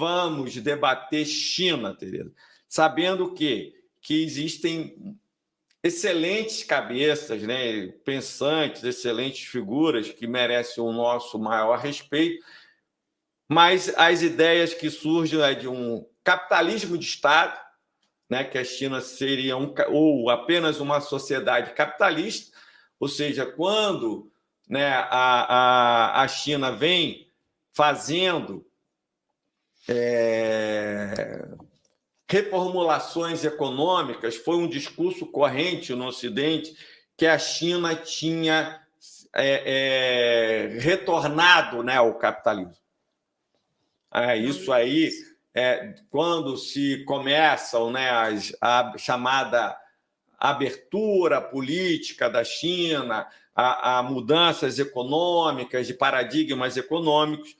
vamos debater China, Tereza, sabendo que existem excelentes cabeças, né, pensantes, excelentes figuras que merecem o nosso maior respeito, mas as ideias que surgem é de um capitalismo de Estado, né, que a China seria ou apenas uma sociedade capitalista, ou seja, quando, né, a China vem fazendo reformulações econômicas, foi um discurso corrente no Ocidente que a China tinha retornado, né, ao capitalismo. Isso aí, quando se começam, né, a chamada abertura política da China, a mudanças econômicas, de paradigmas econômicos,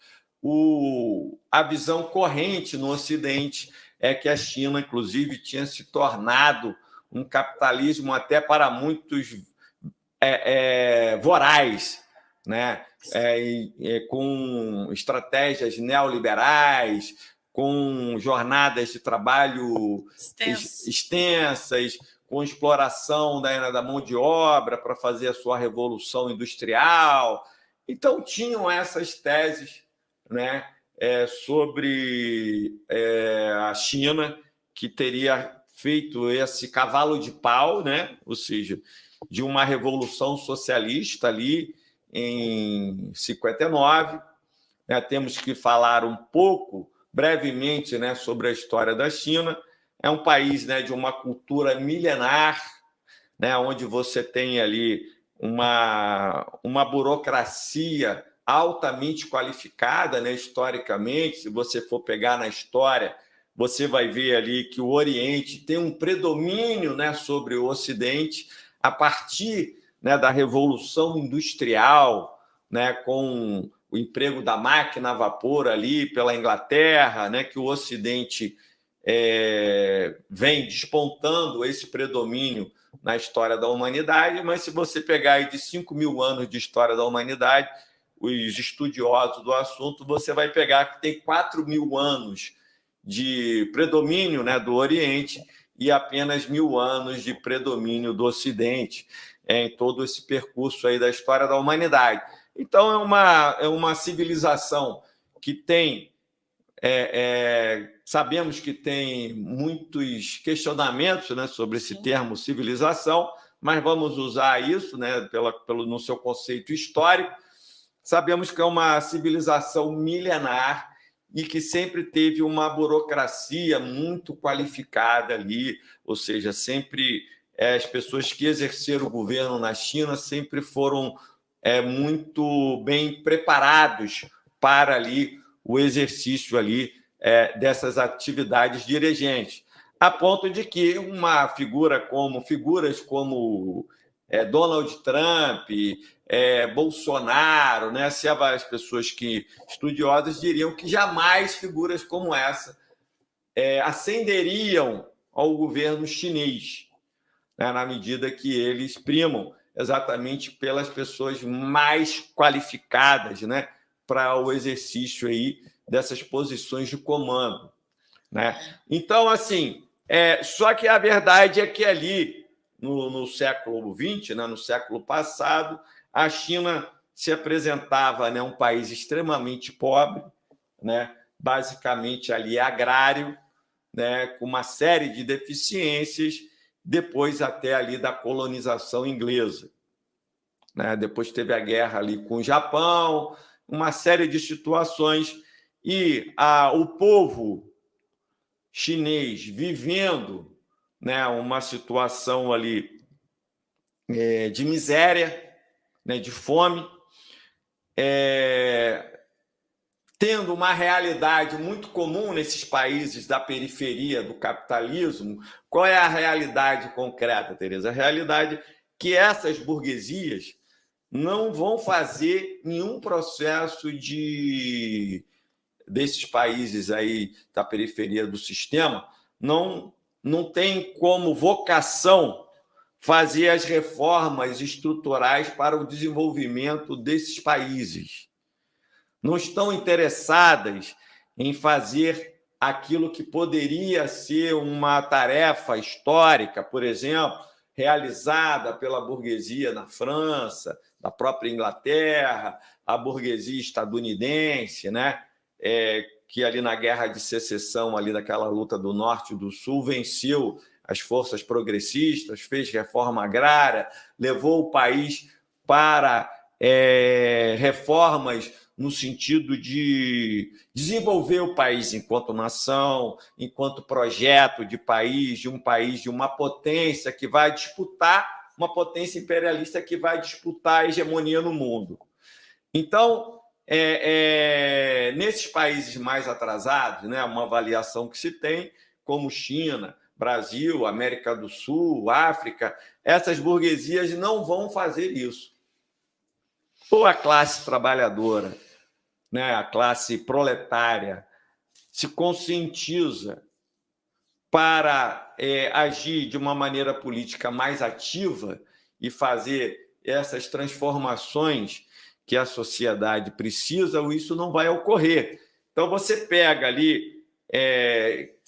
a visão corrente no Ocidente é que a China, inclusive, tinha se tornado um capitalismo até para muitos voraz, né? Com estratégias neoliberais, com jornadas de trabalho extensas, com exploração da mão de obra para fazer a sua revolução industrial. Então, tinham essas teses, né, sobre a China, que teria feito esse cavalo de pau, né, ou seja, de uma revolução socialista ali em 59. Né, temos que falar um pouco, brevemente, né, sobre a história da China. É um país, né, de uma cultura milenar, né, onde você tem ali uma burocracia altamente qualificada, né, historicamente. Se você for pegar na história, você vai ver ali que o Oriente tem um predomínio, né, sobre o Ocidente a partir, né, da Revolução Industrial, né, com o emprego da máquina a vapor ali pela Inglaterra, né, que o Ocidente vem despontando esse predomínio na história da humanidade. Mas se você pegar aí de 5.000 anos de história da humanidade, os estudiosos do assunto, você vai pegar que tem 4.000 anos de predomínio, né, do Oriente e apenas 1.000 anos de predomínio do Ocidente em todo esse percurso aí da história da humanidade. Então, é uma civilização que tem... sabemos que tem muitos questionamentos, né, sobre esse termo civilização, mas vamos usar isso, né, no seu conceito histórico. Sabemos que é uma civilização milenar e que sempre teve uma burocracia muito qualificada ali, ou seja, sempre as pessoas que exerceram o governo na China sempre foram muito bem preparados para ali o exercício ali dessas atividades dirigentes, a ponto de que figuras como Donald Trump, Bolsonaro, né? Se as pessoas estudiosas diriam que jamais figuras como essa ascenderiam ao governo chinês, né? Na medida que eles primam exatamente pelas pessoas mais qualificadas, né, para o exercício aí dessas posições de comando, né? Então, assim, só que a verdade é que ali, no século XX, né, no século passado, a China se apresentava, né, um país extremamente pobre, né, basicamente ali agrário, né, com uma série de deficiências, depois até ali da colonização inglesa, né? Depois teve a guerra ali com o Japão, uma série de situações, e o povo chinês vivendo, né, uma situação ali de miséria, né, de fome, tendo uma realidade muito comum nesses países da periferia do capitalismo. Qual é a realidade concreta, Tereza? A realidade é que essas burguesias não vão fazer nenhum processo desses países aí da periferia do sistema, não tem como vocação fazer as reformas estruturais para o desenvolvimento desses países. Não estão interessadas em fazer aquilo que poderia ser uma tarefa histórica, por exemplo, realizada pela burguesia na França, da própria Inglaterra, a burguesia estadunidense, né? Que ali na Guerra de Secessão, ali daquela luta do Norte e do Sul, venceu as forças progressistas, fez reforma agrária, levou o país para reformas no sentido de desenvolver o país enquanto nação, enquanto projeto de um país, de uma potência que vai disputar, uma potência imperialista que vai disputar a hegemonia no mundo. Então, nesses países mais atrasados, né, uma avaliação que se tem, como China, Brasil, América do Sul, África, essas burguesias não vão fazer isso. Ou a classe trabalhadora, né, a classe proletária, se conscientiza para agir de uma maneira política mais ativa e fazer essas transformações que a sociedade precisa, ou isso não vai ocorrer. Então, você pega ali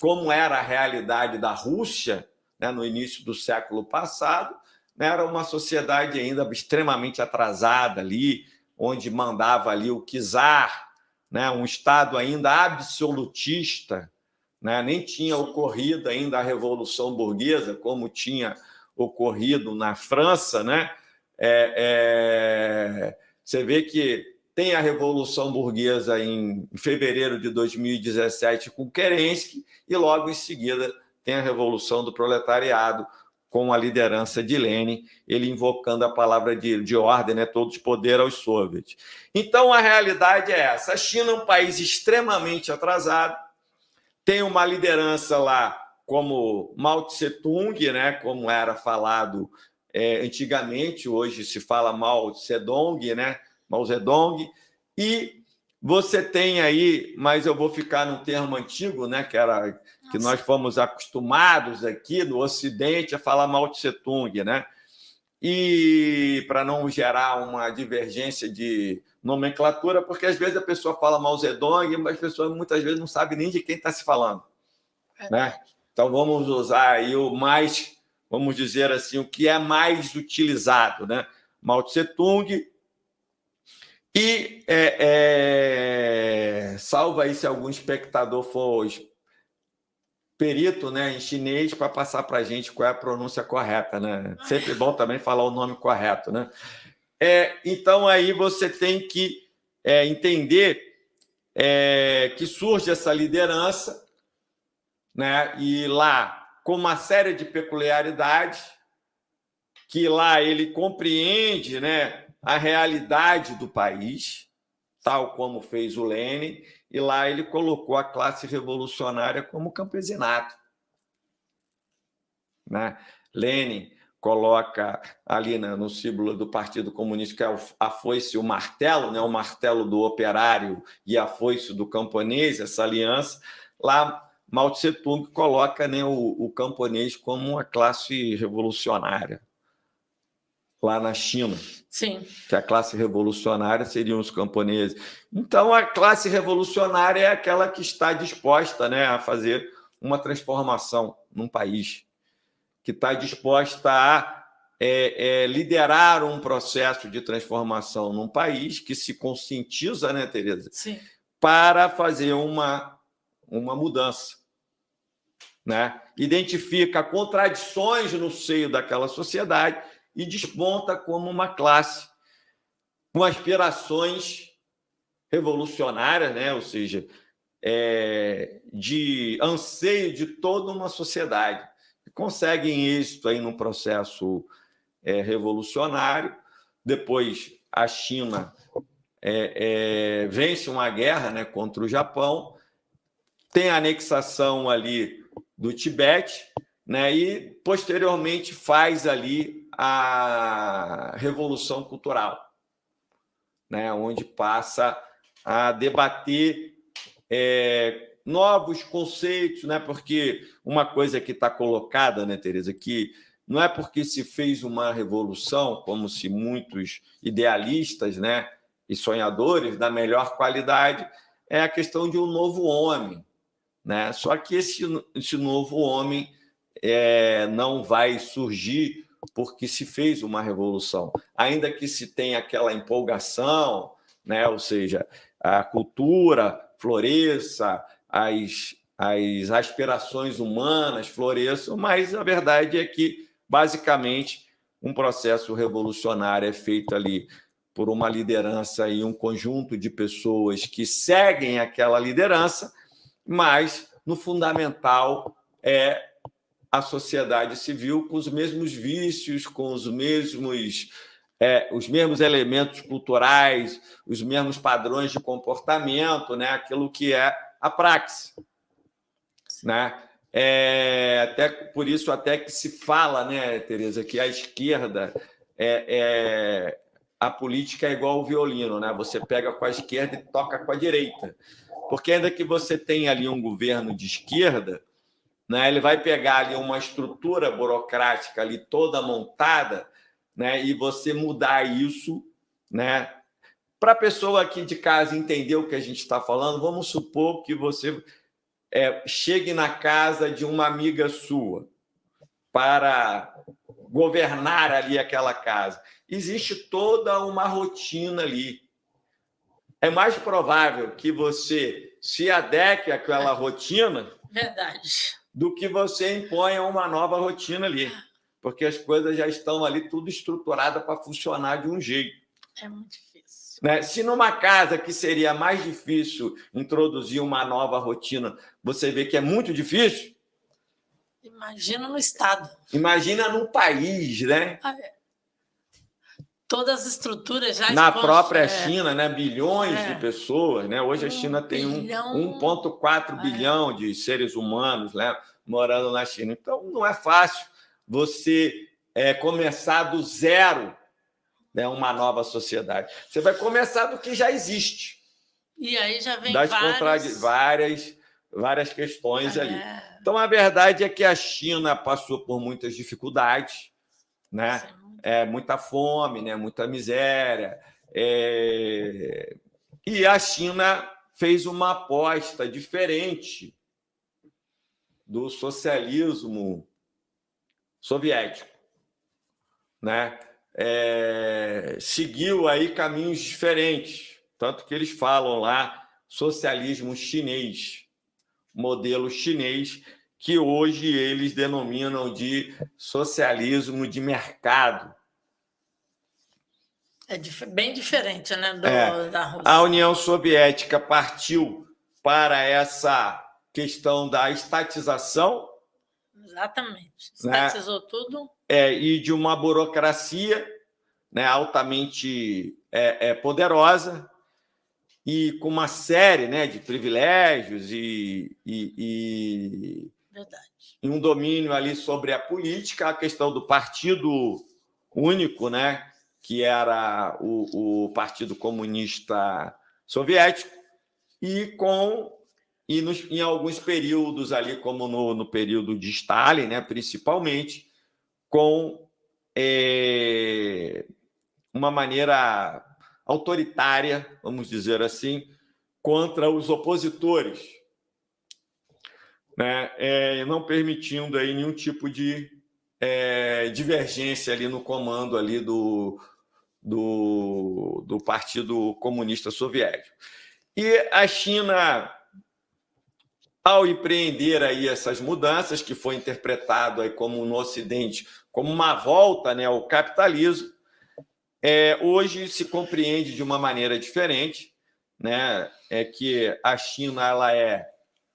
como era a realidade da Rússia, né, no início do século passado, né, era uma sociedade ainda extremamente atrasada ali, onde mandava ali o czar, né, um Estado ainda absolutista, né, nem tinha ocorrido ainda a Revolução Burguesa, como tinha ocorrido na França, né? Você vê que tem a Revolução Burguesa em fevereiro de 2017 com Kerensky e logo em seguida tem a Revolução do Proletariado com a liderança de Lenin, ele invocando a palavra de ordem, né, todos poder aos soviets. Então, a realidade é essa. A China é um país extremamente atrasado, tem uma liderança lá como Mao Tse-tung, né, como era falado antigamente, hoje se fala Mao Zedong, né, Mao Zedong, e você tem aí, mas eu vou ficar no termo antigo, né, que nós fomos acostumados aqui no Ocidente a falar Mao Tse-tung, né? E para não gerar uma divergência de nomenclatura, porque às vezes a pessoa fala Mao Zedong, mas as pessoas muitas vezes não sabem nem de quem está se falando, né? Então vamos usar aí o mais, vamos dizer assim, o que é mais utilizado, né? Mao Tse-tung. E salvo aí se algum espectador for perito, né, em chinês, para passar para a gente qual é a pronúncia correta, né? Sempre bom também falar o nome correto, né? Então aí você tem que entender que surge essa liderança, né? E lá com uma série de peculiaridades que lá ele compreende, né, a realidade do país, tal como fez o Lenin, e lá ele colocou a classe revolucionária como campesinato, né? Lenin coloca ali, né, no símbolo do Partido Comunista, que é a foice e o martelo, né, o martelo do operário e a foice do camponês, essa aliança. Lá Mao Tse-tung coloca, né, o camponês como uma classe revolucionária. Lá na China, sim, que a classe revolucionária seriam os camponeses. Então, a classe revolucionária é aquela que está disposta, né, a fazer uma transformação num país, que está disposta a liderar um processo de transformação num país, que se conscientiza, né, Tereza? Sim. Para fazer uma mudança, né? Identifica contradições no seio daquela sociedade e desponta como uma classe com aspirações revolucionárias, né? Ou seja, de anseio de toda uma sociedade. Conseguem êxito aí num processo revolucionário. Depois, a China vence uma guerra, né, contra o Japão, tem a anexação ali do Tibete, né, e posteriormente faz ali a Revolução Cultural, né, onde passa a debater novos conceitos, né, porque uma coisa que está colocada, né, Tereza, que não é porque se fez uma revolução, como se muitos idealistas, né, e sonhadores da melhor qualidade, é a questão de um novo homem, né? Só que esse novo homem não vai surgir porque se fez uma revolução, ainda que se tenha aquela empolgação, né? Ou seja, a cultura floresça, as aspirações humanas floresçam, mas a verdade é que, basicamente, um processo revolucionário é feito ali por uma liderança e um conjunto de pessoas que seguem aquela liderança, mas, no fundamental, é a sociedade civil com os mesmos vícios, com os mesmos elementos culturais, os mesmos padrões de comportamento, né? Aquilo que é a praxe. Né? Até por isso até que se fala, né, Tereza, que a esquerda a política é igual ao violino, né? Você pega com a esquerda e toca com a direita, porque ainda que você tenha ali um governo de esquerda, né, ele vai pegar ali uma estrutura burocrática ali toda montada, né, e você mudar isso, né? Para a pessoa aqui de casa entender o que a gente está falando, vamos supor que você chegue na casa de uma amiga sua para governar ali aquela casa. Existe toda uma rotina ali. É mais provável que você se adeque àquela rotina do que você imponha uma nova rotina ali, porque as coisas já estão ali tudo estruturadas para funcionar de um jeito. É muito difícil. Né? Se numa casa que seria mais difícil introduzir uma nova rotina, você vê que é muito difícil. Imagina no Estado. Imagina num país, né? Todas as estruturas já na própria China, né? Bilhões de pessoas, né? Hoje a China tem 1,4 bilhão de seres humanos, né, morando na China. Então não é fácil você começar do zero, né, uma nova sociedade. Você vai começar do que já existe. E aí já vem várias questões ali. Então a verdade é que a China passou por muitas dificuldades, né? Sim. Muita fome, né? Muita miséria. E a China fez uma aposta diferente do socialismo soviético, né? Seguiu aí caminhos diferentes, tanto que eles falam lá socialismo chinês, modelo chinês, que hoje eles denominam de socialismo de mercado. É bem diferente, né, da Rússia. A União Soviética partiu para essa questão da estatização. Exatamente. Estatizou, né? Tudo. E de uma burocracia, né, altamente poderosa e com uma série, né, de privilégios e Verdade. um domínio ali sobre a política, a questão do partido único, né, que era o Partido Comunista Soviético, em alguns períodos ali, como no período de Stalin, né, principalmente, com uma maneira autoritária, vamos dizer assim, contra os opositores, né, não permitindo aí nenhum tipo de divergência ali no comando ali do Partido Comunista Soviético. E a China, ao empreender aí essas mudanças, que foi interpretado aí como no Ocidente como uma volta, né, ao capitalismo, hoje se compreende de uma maneira diferente, né, que a China ela é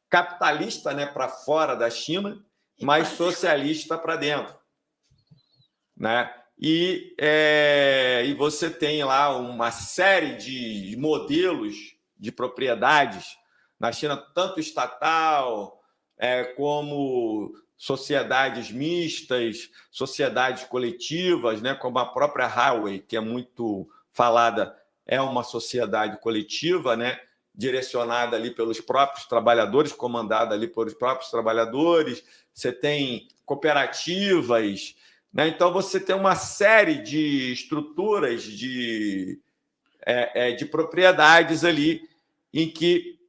capitalista, né, para fora da China, mas socialista para dentro, né? E você tem lá uma série de modelos de propriedades na China, tanto estatal como sociedades mistas, sociedades coletivas, né, como a própria Huawei, que é muito falada, é uma sociedade coletiva, né, direcionada ali pelos próprios trabalhadores, comandada ali pelos próprios trabalhadores. Você tem cooperativas, né? Então você tem uma série de estruturas de propriedades ali em que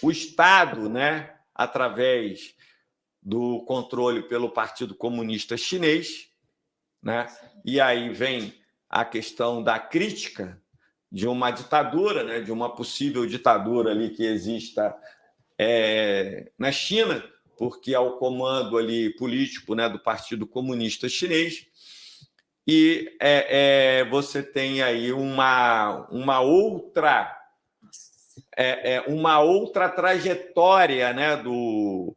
o Estado, né, através do controle pelo Partido Comunista Chinês, né, e aí vem a questão da crítica de uma ditadura, né, de uma possível ditadura ali que exista na China, porque é o comando ali político, né, do Partido Comunista Chinês, e você tem aí uma outra trajetória, né, do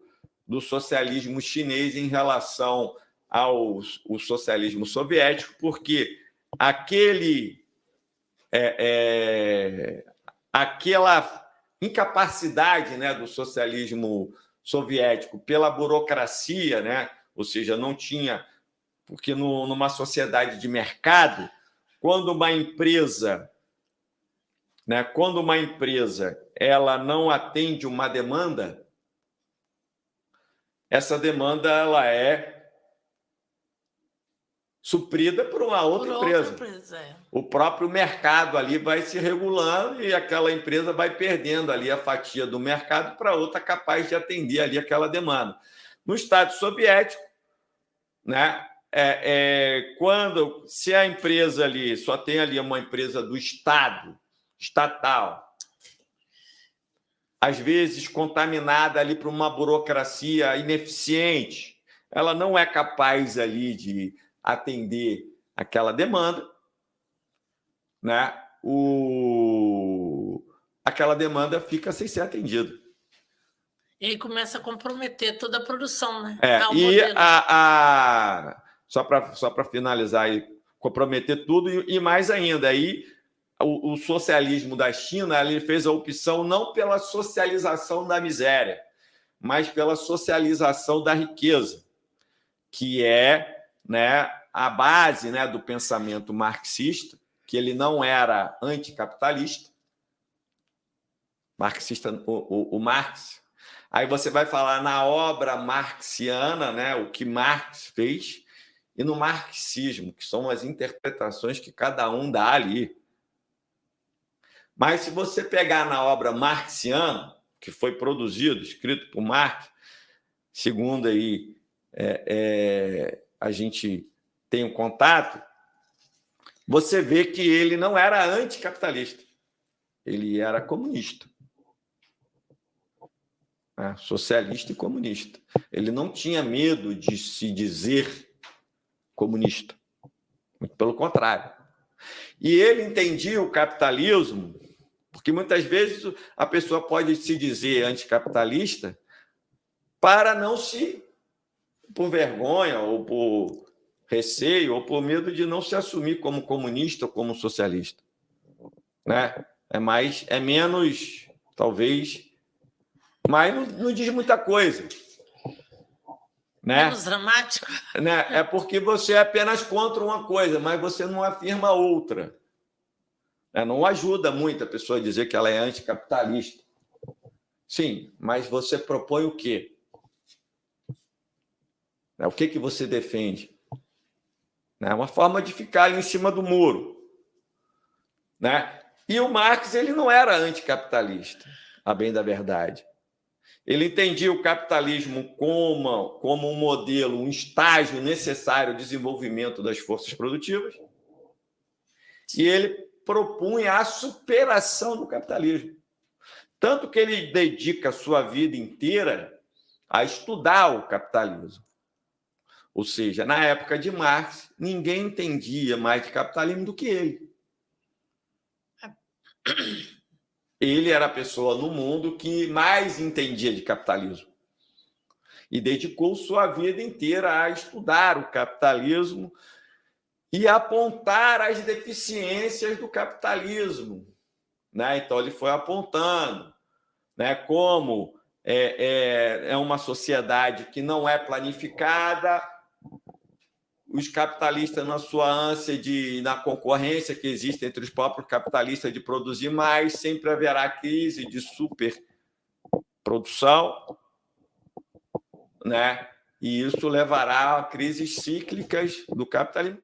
socialismo chinês em relação ao socialismo soviético, porque aquela incapacidade, né, do socialismo soviético pela burocracia, né, ou seja, não tinha, porque numa sociedade de mercado, quando uma empresa ela não atende uma demanda, essa demanda ela é suprida por uma outra empresa. O próprio mercado ali vai se regulando e aquela empresa vai perdendo ali a fatia do mercado para outra capaz de atender ali aquela demanda. No Estado soviético, né, se a empresa ali só tem ali uma empresa do Estado, estatal, às vezes contaminada ali por uma burocracia ineficiente, ela não é capaz ali de atender aquela demanda, né? Aquela demanda fica sem ser atendida. E aí começa a comprometer toda a produção, né? Só para finalizar aí, comprometer tudo e mais ainda, aí o socialismo da China ele fez a opção não pela socialização da miséria, mas pela socialização da riqueza, que é, né, a base, né, do pensamento marxista, que ele não era anticapitalista, marxista, o Marx. Aí você vai falar na obra marxiana, né, o que Marx fez, e no marxismo, que são as interpretações que cada um dá ali. Mas se você pegar na obra marxiana, que foi produzido, escrito por Marx, segundo aí a gente tem um contato, você vê que ele não era anticapitalista, ele era comunista. Socialista e comunista. Ele não tinha medo de se dizer comunista. Muito pelo contrário. E ele entendia o capitalismo, porque muitas vezes a pessoa pode se dizer anticapitalista para não se, por vergonha ou por receio ou por medo de não se assumir como comunista ou como socialista, né? É menos, talvez, mas não diz muita coisa, né? Menos dramático, né? É porque você é apenas contra uma coisa, mas você não afirma outra. Não ajuda muito a pessoa a dizer que ela é anticapitalista. Sim, mas você propõe o quê? O que você defende? É uma forma de ficar ali em cima do muro, né? E o Marx ele não era anticapitalista, a bem da verdade. Ele entendia o capitalismo como um modelo, um estágio necessário ao desenvolvimento das forças produtivas, e ele propunha a superação do capitalismo. Tanto que ele dedica a sua vida inteira a estudar o capitalismo. Ou seja, na época de Marx, ninguém entendia mais de capitalismo do que ele. Ele era a pessoa no mundo que mais entendia de capitalismo. E dedicou sua vida inteira a estudar o capitalismo e apontar as deficiências do capitalismo. Né? Então, ele foi apontando, né, como é uma sociedade que não é planificada, os capitalistas, na sua ânsia na concorrência que existe entre os próprios capitalistas de produzir mais, sempre haverá crise de superprodução, né? E isso levará a crises cíclicas do capitalismo.